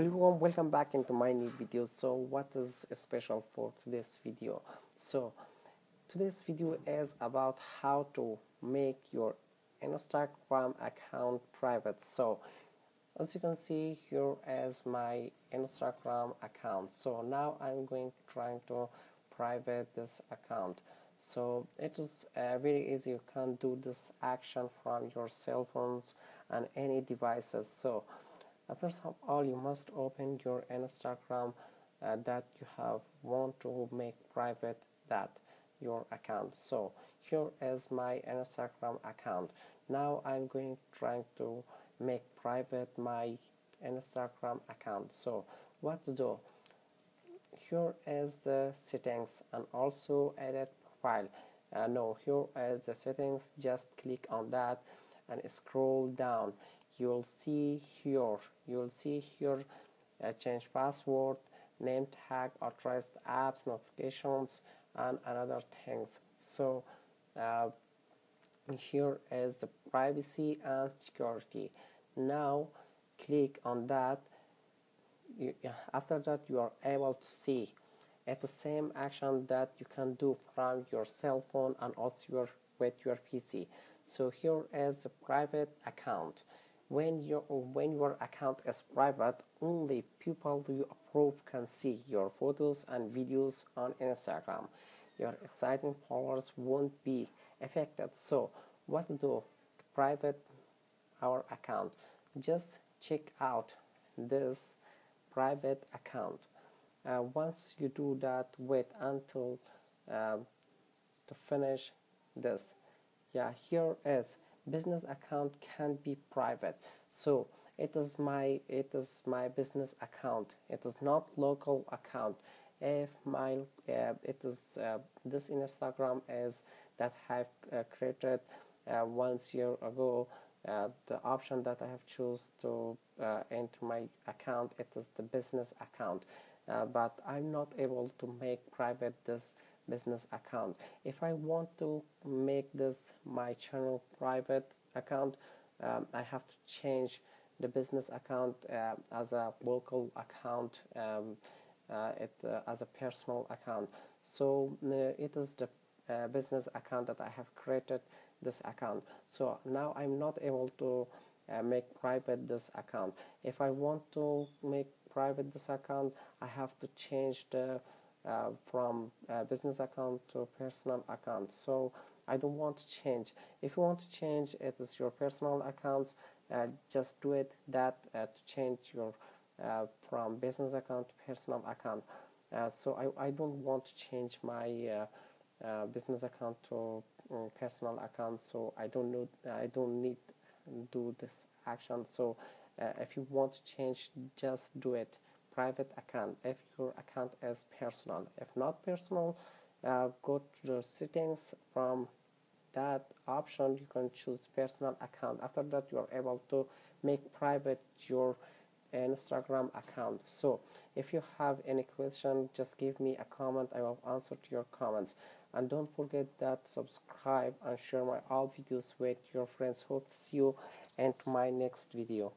Hello everyone, welcome back into my new video. So what is special for today's video? So today's video is about how to make your Instagram account private. So as you can see, here is my Instagram account. So now I'm going trying to private this account. So it is very easy. You can do this action from your cell phones and any devices. So first of all, you must open your Instagram that you have want to make private that your account. So here is my Instagram account. Now I'm going trying to make private my Instagram account. So what to do? Here is the settings and also edit profile. No, here is the settings. Just click on that and scroll down. You'll see here change password, name tag, authorized apps, notifications, and another things. So here is the privacy and security. Now click on that. After that, you are able to see it's the same action that you can do from your cell phone and also with your PC. So here is the private account. When your account is private, only people you approve can see your photos and videos on Instagram. Your exciting followers won't be affected. So what to do to private our account? Just check out this private account. Once you do that, wait until to finish this. Here is business account can be private. So it is my business account. It is not local account. If my this Instagram is that I have created 1 year ago, the option that I have choose to enter my account, it is the business account, but I'm not able to make private this business account. If I want to make this my channel private account, I have to change the business account as a local account, as a personal account. So it is the business account that I have created this account. So now I'm not able to make private this account. If I want to make private this account, I have to change the from business account to personal account. So I don't want to change. If you want to change, it is your personal accounts. Just do it that to change your from business account to personal account. So I don't want to change my business account to personal account. So I don't need do this action. So if you want to change, just do it private account if your account is personal. If not personal, go to the settings. From that option you can choose personal account. After that, you are able to make private your Instagram account. So if you have any question, just give me a comment. I will answer to your comments, and don't forget that subscribe and share my all videos with your friends. Hope to see you in my next video.